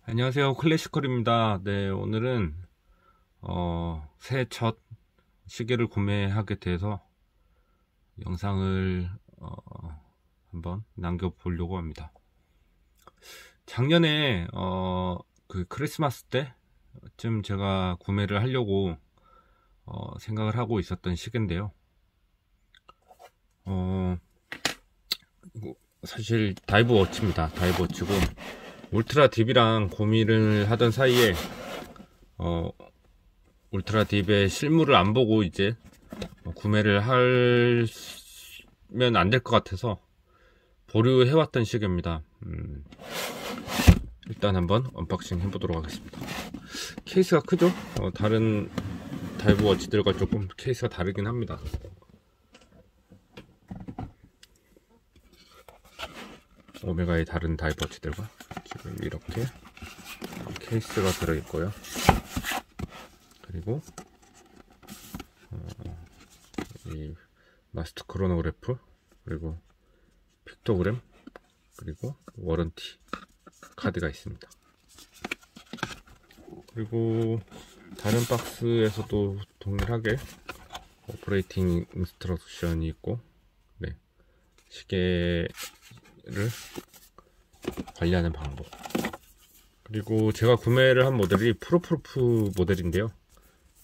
안녕하세요, 클래시컬입니다. 네, 오늘은 새해 첫 시계를 구매하게 돼서 영상을 한번 남겨보려고 합니다. 작년에 그 크리스마스 때쯤 제가 구매를 하려고 생각을 하고 있었던 시계인데요. 사실 다이브 워치입니다. 다이브 워치고 울트라 딥이랑 고민을 하던 사이에 울트라 딥의 실물을 안 보고 이제 구매를 하면 안 될 것 같아서 보류해왔던 시계입니다. 일단 한번 언박싱 해보도록 하겠습니다. 케이스가 크죠? 다른 다이브 워치들과 조금 케이스가 다르긴 합니다. 오메가의 다른 다이브 워치들과 지금 이렇게 케이스가 들어있고요. 그리고 이 마스터 크로노그래프, 그리고 픽토그램, 그리고 워런티 카드가 있습니다. 그리고 다른 박스에서도 동일하게 오퍼레이팅 인스트럭션이 있고, 네, 시계를 관리하는 방법, 그리고 제가 구매를 한 모델이 프로프루프 모델인데요,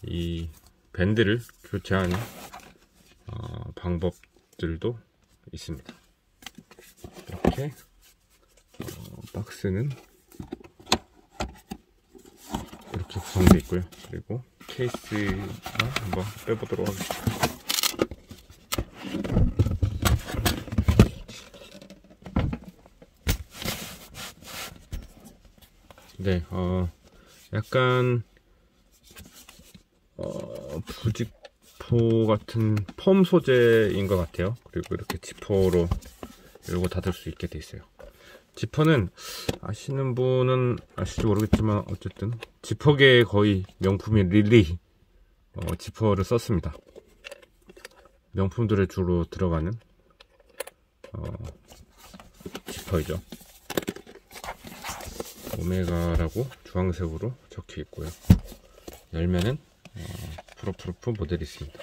이 밴드를 교체하는 방법들도 있습니다. 이렇게 박스는 이렇게 구성되어 있고요. 그리고 케이스만 한번 빼보도록 하겠습니다. 네, 약간 부직포 같은 폼 소재인 것 같아요. 그리고 이렇게 지퍼로 열고 닫을 수 있게 돼 있어요. 지퍼는 아시는 분은 아실지 모르겠지만 어쨌든 지퍼계의 거의 명품인 릴리 지퍼를 썼습니다. 명품들에 주로 들어가는 지퍼이죠. 오메가라고 주황색으로 적혀 있고요. 열면은 프로프루프 모델이 있습니다.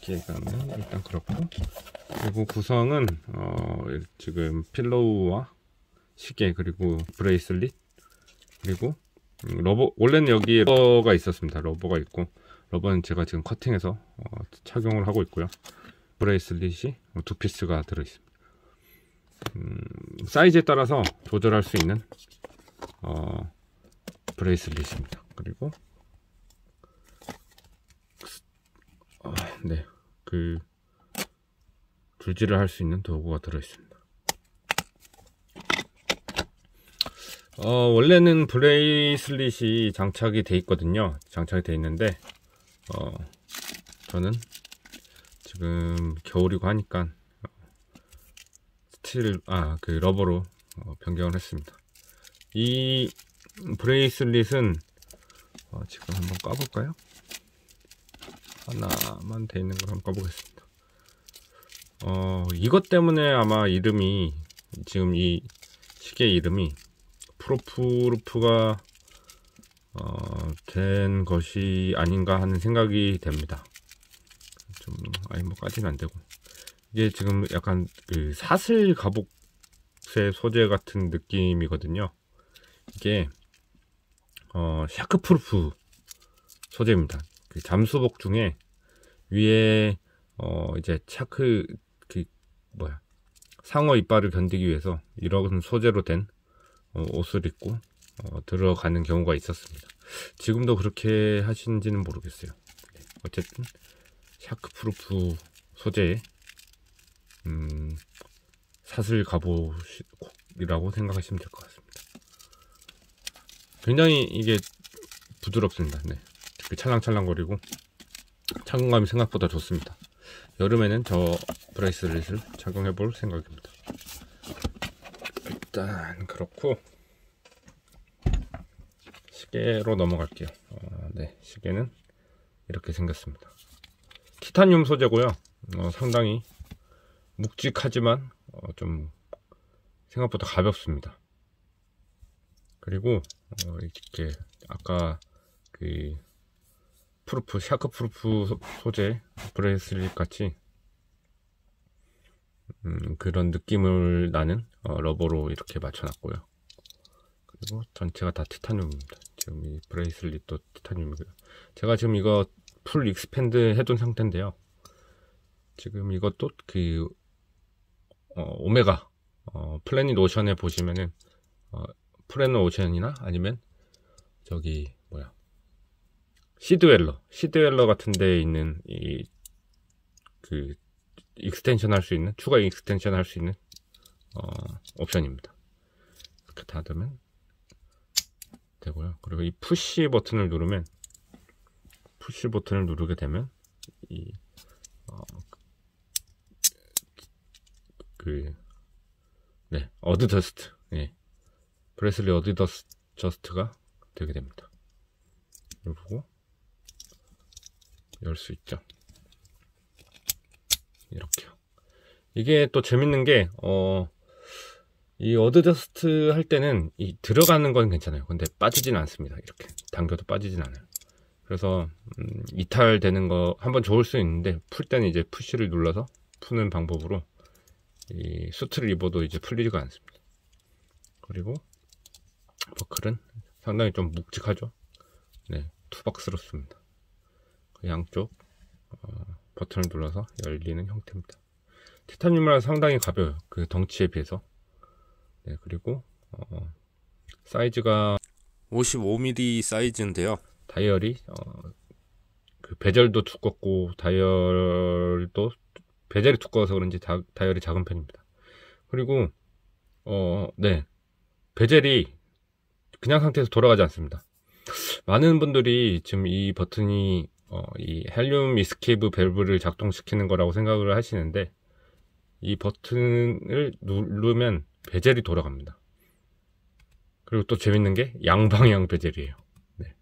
시계감은 일단 그렇고, 그리고 구성은 지금 필로우와 시계, 그리고 브레이슬릿, 그리고 러버, 원래는 여기에 러버가 있었습니다. 러버가 있고, 러버는 제가 지금 커팅해서 착용을 하고 있고요. 브레이슬릿이 두 피스가 들어있습니다. 사이즈에 따라서 조절할 수 있는 브레이슬릿입니다. 그리고 네, 그 줄질을 할 수 있는 도구가 들어있습니다. 원래는 브레이슬릿이 장착이 돼 있거든요. 장착이 돼 있는데 저는 지금 겨울이고 하니까 그 러버로 변경을 했습니다. 이 브레이슬릿은 지금 한번 까볼까요? 하나만 돼 있는 걸 한번 까보겠습니다. 이것 때문에 아마 이름이, 지금 이 시계 이름이 프로프루프가 된 것이 아닌가 하는 생각이 됩니다. 좀 아니 뭐까지는 안 되고, 이게 지금 약간 그 사슬 갑옷의 소재 같은 느낌이거든요. 이게 샤크프루프 소재입니다. 그 잠수복 중에 위에 이제 샤크 상어 이빨을 견디기 위해서 이런 소재로 된 옷을 입고 들어가는 경우가 있었습니다. 지금도 그렇게 하시는지는 모르겠어요. 어쨌든 샤크프루프 소재의 사슬 갑옷이라고 생각하시면 될 것 같습니다. 굉장히 이게 부드럽습니다. 네, 찰랑찰랑거리고 착용감이 생각보다 좋습니다. 여름에는 저 브레이슬릿을 착용해 볼 생각입니다. 일단 그렇고 시계로 넘어갈게요. 네, 시계는 이렇게 생겼습니다. 티타늄 소재고요. 상당히 묵직하지만 좀 생각보다 가볍습니다. 그리고 이렇게 아까 그 프루프, 샤크 프루프 소재 브레이슬릿 같이 그런 느낌을 나는 러버로 이렇게 맞춰놨고요. 그리고 전체가 다 티타늄입니다. 지금 이 브레이슬릿도 티타늄이고요. 제가 지금 이거 풀 익스팬드 해둔 상태인데요. 지금 이것도 그 오메가 플래닛 오션에 보시면은 플래닛 오션이나 아니면 저기 뭐야 시드웰러 같은 데에 있는 이 그 익스텐션 할 수 있는, 추가 익스텐션 할 수 있는 옵션입니다. 이렇게 닫으면 되고요. 그리고 이 푸시 버튼을 누르면, 푸시 버튼을 누르게 되면 이 어드저스트, 브레슬리 어드저스트가 되게 됩니다. 누르고 열 수 있죠. 이렇게요. 이게 또 재밌는 게 이 어드저스트 할 때는 이 들어가는 건 괜찮아요. 근데 빠지진 않습니다. 이렇게 당겨도 빠지진 않아요. 그래서 이탈되는 거 한번 좋을 수 있는데, 풀 때는 이제 푸시를 눌러서 푸는 방법으로 이 수트를 입어도 이제 풀리지가 않습니다. 그리고 버클은 상당히 좀 묵직하죠. 네, 투박스럽습니다. 그 양쪽 버튼을 눌러서 열리는 형태입니다. 티타늄이라 상당히 가벼워요. 그 덩치에 비해서. 네, 그리고 사이즈가 55mm 사이즈인데요. 다이얼이 그 베젤도 두껍고 베젤이 두꺼워서 그런지 다이얼이 작은 편입니다. 그리고 네, 베젤이 그냥 상태에서 돌아가지 않습니다. 많은 분들이 지금 이 버튼이 이 헬륨 이스케이프 밸브를 작동시키는 거라고 생각을 하시는데, 이 버튼을 누르면 베젤이 돌아갑니다. 그리고 또 재밌는 게 양방향 베젤이에요. 네.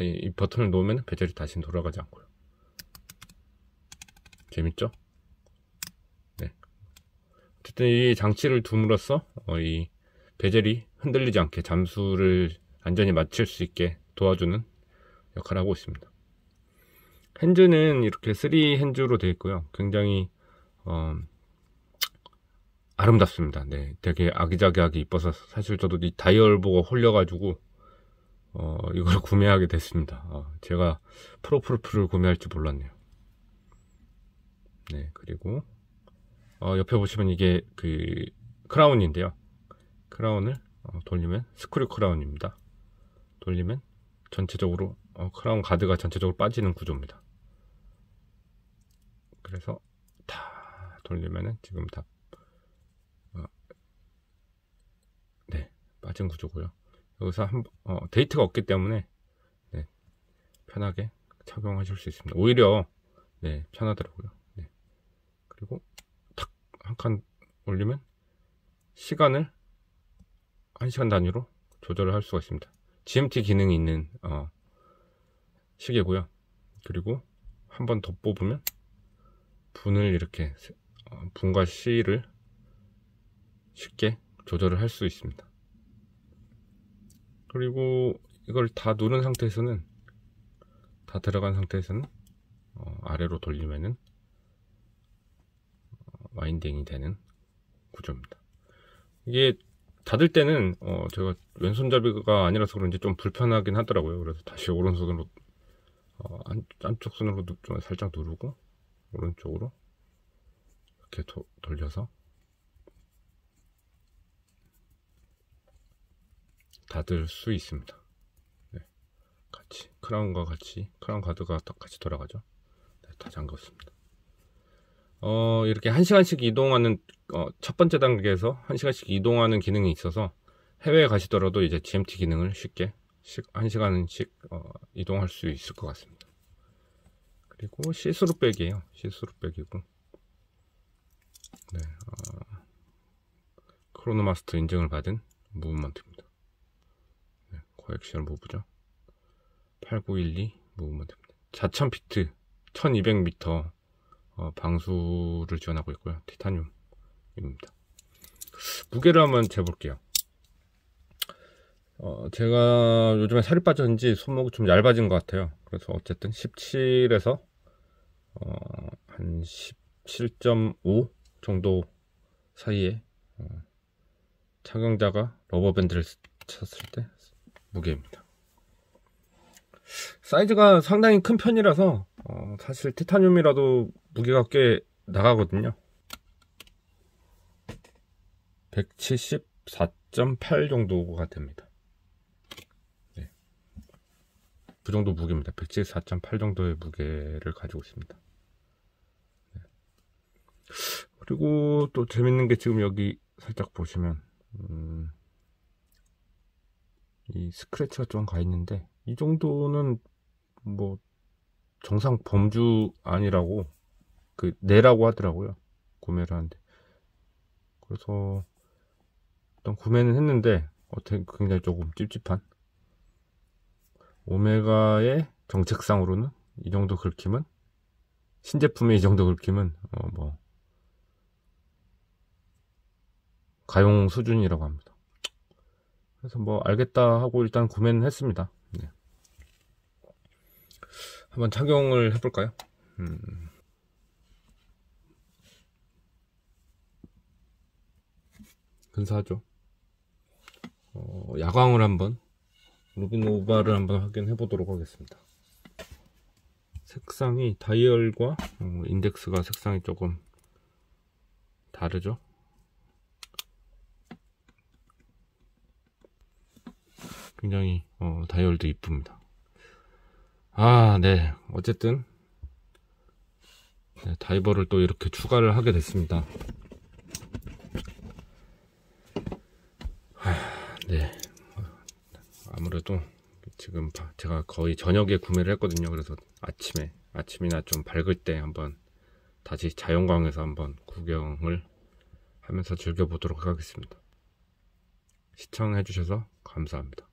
이 버튼을 놓으면 베젤이 다시 돌아가지 않고요. 재밌죠? 네. 어쨌든 이 장치를 둠으로써 이 베젤이 흔들리지 않게 잠수를 안전히 마칠 수 있게 도와주는 역할을 하고 있습니다. 핸즈는 이렇게 3 핸즈로 되어 있고요. 굉장히 아름답습니다. 네, 되게 아기자기하게 이뻐서 사실 저도 이 다이얼 보고 홀려가지고 이걸 구매하게 됐습니다. 제가 프로프를 구매할 줄 몰랐네요. 네, 그리고 옆에 보시면 이게 그 크라운인데요. 크라운을 돌리면 스크류 크라운입니다. 돌리면 전체적으로 크라운 가드가 전체적으로 빠지는 구조입니다. 그래서 다 돌리면은 지금 다 네, 빠진 구조고요. 여기서 데이트가 없기 때문에 네, 편하게 착용하실 수 있습니다. 오히려 네, 편하더라고요. 네. 그리고 탁 한 칸 올리면 시간을 1시간 단위로 조절을 할 수가 있습니다. GMT 기능이 있는 시계고요. 그리고 한 번 더 뽑으면 분을 이렇게 분과 C를 쉽게 조절을 할 수 있습니다. 그리고 이걸 다 누른 상태에서는, 다 들어간 상태에서는 아래로 돌리면은 와인딩이 되는 구조입니다. 이게 닫을 때는 제가 왼손잡이가 아니라서 그런지 좀 불편하긴 하더라고요. 그래서 다시 오른손으로 안쪽 손으로 좀 살짝 누르고 오른쪽으로 이렇게 돌려서 닫을 수 있습니다. 네, 같이 크라운 가드가 같이 돌아가죠. 네, 다 잠겼습니다. 이렇게 1시간씩 이동하는 첫 번째 단계에서 1시간씩 이동하는 기능이 있어서 해외에 가시더라도 이제 GMT 기능을 쉽게 1시간씩 이동할 수 있을 것 같습니다. 그리고 시스루 백이에요. 시스루 백이고, 네, 크로노마스터 인증을 받은 무브먼트입니다. 네, 코액션 무브죠. 8912 무브먼트입니다. 4000피트 1200m 방수를 지원하고 있고요. 티타늄입니다. 무게를 한번 재볼게요. 제가 요즘에 살이 빠졌는지 손목이 좀 얇아진 것 같아요. 그래서 어쨌든 17에서 한 17.5 정도 사이에 착용자가 러버밴드를 쳤을 때 무게입니다. 사이즈가 상당히 큰 편이라서 사실 티타늄이라도 무게가 꽤 나가거든요. 174.8 정도가 됩니다. 네. 그 정도 무게입니다. 174.8 정도의 무게를 가지고 있습니다. 네. 그리고 또 재밌는 게 지금 여기 살짝 보시면 이 스크래치가 좀 가 있는데, 이 정도는 뭐 정상 범주 아니라고 내라고 하더라고요. 구매를 하는데. 그래서 일단 구매는 했는데 어떻게 굉장히 조금 찝찝한, 오메가의 정책상으로는 이 정도 긁힘은, 신제품의 이 정도 긁힘은 뭐 가용 수준이라고 합니다. 그래서 뭐 알겠다 하고 일단 구매는 했습니다. 네. 한번 착용을 해볼까요? 근사하죠. 야광을 한번, 루비노바를 한번 확인해 보도록 하겠습니다. 색상이 다이얼과 인덱스가 색상이 조금 다르죠. 굉장히 다이얼도 이쁩니다. 네, 어쨌든 네, 다이버를 또 이렇게 추가를 하게 됐습니다. 네, 아무래도 지금 제가 거의 저녁에 구매를 했거든요. 그래서 아침이나 좀 밝을 때 한번 다시 자연광에서 한번 구경을 하면서 즐겨보도록 하겠습니다. 시청해주셔서 감사합니다.